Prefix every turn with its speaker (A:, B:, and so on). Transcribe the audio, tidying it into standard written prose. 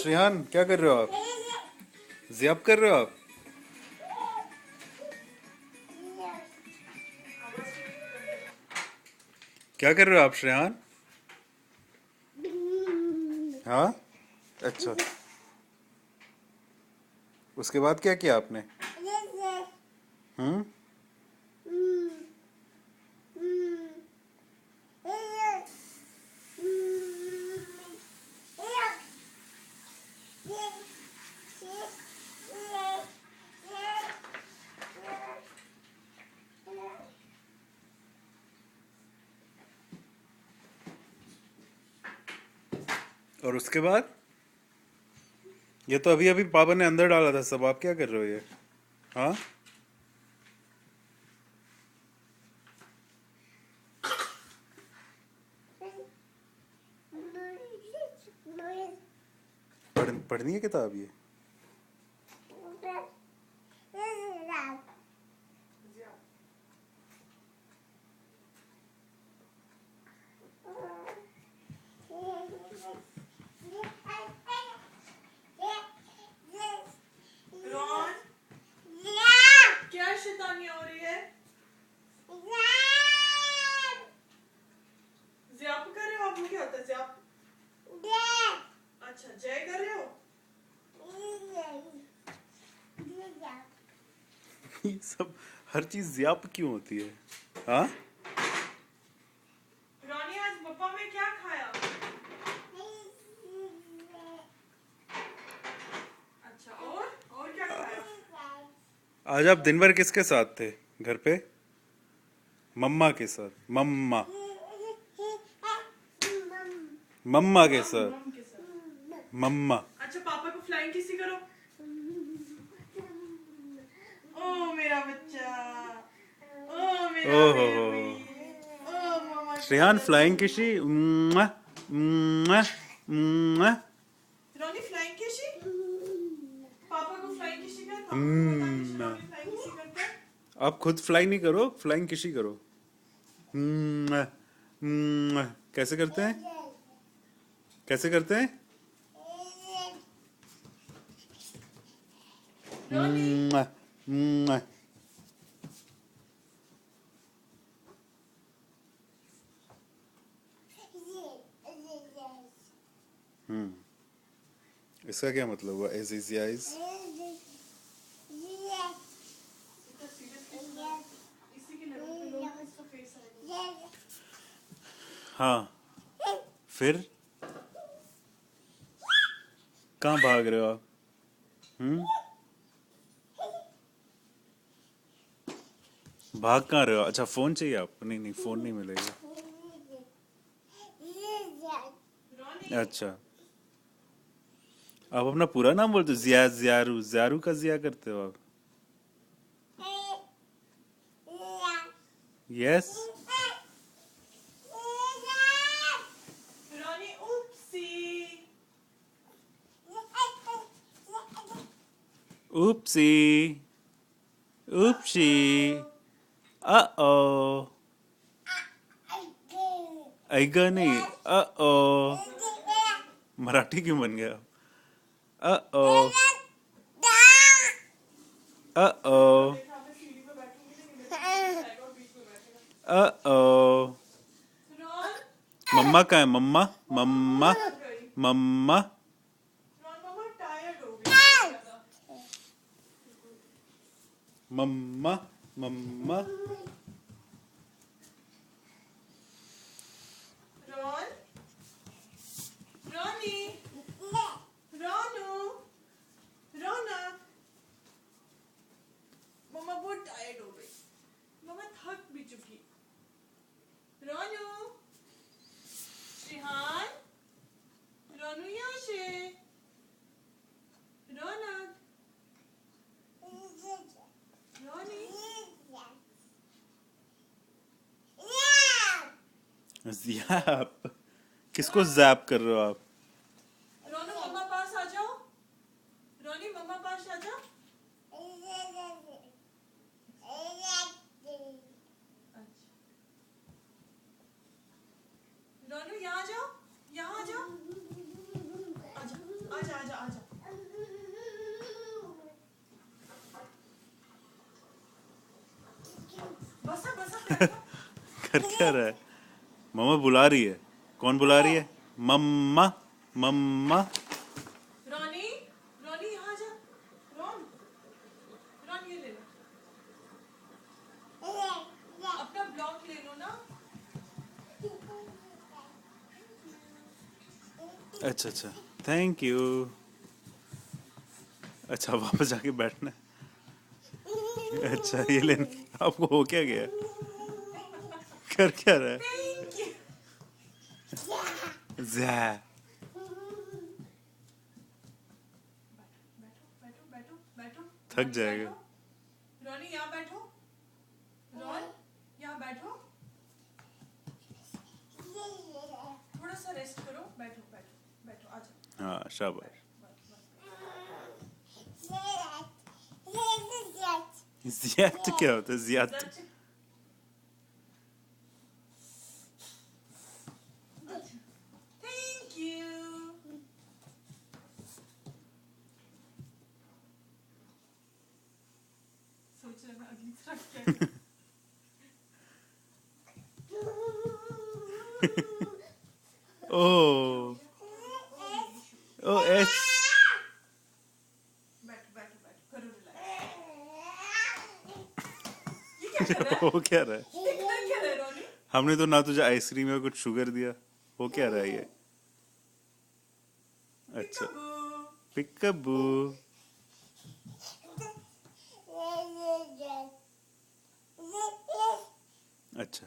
A: श्रेयान क्या कर रहे हो आप? ज़ियाप कर रहे हो आप? क्या कर रहे हो आप श्रेयान? हाँ, अच्छा। उसके बाद क्या किया आपने? हम्म। और उसके बाद? ये तो अभी अभी पापा ने अंदर डाला था सब, आप क्या कर रहे हो ये? हाँ। पढ़नी है किताब ये?
B: रॉन, क्या शैतानी हो रही है? ज़ियाप कर रहे हो आप? क्या होता है ज़ियाप? अच्छा, जय कर रहे हो?
A: ये सब हर चीज ज़ियाप क्यों होती है? हाँ।
B: रॉनी, आज पप्पा में क्या खाया? अच्छा, और क्या खाया?
A: आज आप दिन भर किसके साथ थे घर पे? मम्मा के साथ। मम्मा मम्मा के साथ।
B: मम के साथ।
A: मम्मा।
B: अच्छा, पापा को फ्लाइंग किसी करो। ओ मेरा बच्चा, ओ मेरा
A: ओहो हो।
B: बेबी, ओ मम्मा की
A: श्रेयान फ्लाइंग
B: बच्ची।
A: किसी। मुआ, मुआ, मुआ।
B: रॉनी, फ्लाइंग किसी? पापा को फ्लाइंग किसी कर। पापा को पता नहीं रॉनी फ्लाइंग किसी करता है।
A: आप खुद फ्लाई नहीं करो, फ्लाइंग किसी करो। मुआ, मुआ। कैसे करते हैं? कैसे करते हैं?
B: रॉनी,
A: मुआ, मुआ। इसका क्या मतलब हुआ? एज इज आइज।
B: इतना सीरियस इसी के लेवल पे लोग इसका फेस आएगा।
A: हाँ। फिर कहाँ भाग रहे हो आप? भाग कहाँ रहे हो? अच्छा, फोन चाहिए आपको? नहीं नहीं, फोन नहीं मिलेगा।
B: रॉनी,
A: अच्छा, आप अपना पूरा नाम बोलते हो? जिया, जियारू। जियारू का जिया करते हो आप? यस।
B: रॉनी, उपसी।
A: उपसी। उपसी। ओ। ऐगा नहीं, ओ। मराठी क्यों बन गया? ओ। ओ।
B: देखा, मैं सीढ़ी पे बैठूंगी ना, ये मेरे पीछे आएगा और बीच में बैठेगा।
A: ओ।
B: रॉन,
A: मम्मा कहाँ है? मम्मा। मम्मा।
B: कहाँ गई?
A: मम्मा।
B: रॉन, मम्मा टायर्ड हो गई बहुत ज्यादा।
A: मम्मा। मम्मा।
B: रॉन, रॉनी, रोनू, रौनक, मम्मा बहुत टायर्ड हो गई। मम्मा थक भी चुकी। रोनू, शिहान, रोनू यहाँ से, रौनक, रोनी,
A: ज़ैप। किसको ज़ैप कर रहे हो आप?
B: रोनू, मम्मा पास आ जाओ। रोनी, मम्मा पास आ जाओ। अच्छा, रोनू यहाँ आ जाओ, यहाँ आ जाओ। आजा, आजा, आजा। आजा आजा बसा बसा बैठो
A: कर क्या रहा है? मम्मा बुला रही है। कौन बुला रही है? मम्मा मम्मा।
B: रोनी रोनी यहाँ जा रोन रोन ये ले लो अपना ब्लॉक ले लो ना
A: अच्छा अच्छा, थैंक यू। अच्छा वापस जाके बैठना है। अच्छा ये लेना आपको हो क्या गया? कर क्या रहा है?
B: थैंक यू
A: ज़ै।
B: बैठो बैठो बैठो बैठो
A: थक
B: रोनी,
A: जाएगा।
B: बैठो। रोनी यहाँ बैठो रोन यहाँ बैठो थोड़ा सा रेस्ट करो बैठो बैठो बैठो आजा
A: हाँ शाबाश। ज़ियात क्या होता है? ज़ियात।
B: थैंक यू सोच रहा मैं अगली तरफ क्या करूं।
A: ओ ओ एच।
B: बैठो बैठो बैठो करो रिलैक्स ये क्या कर रहा है
A: हो क्या रहा है?
B: ये कर क्या रहा है रोनी
A: हमने तो ना तुझे आइसक्रीम में कुछ शुगर दिया। हो क्या रहा है ये? अच्छा
B: पिकाबू
A: पिकअबू। अच्छा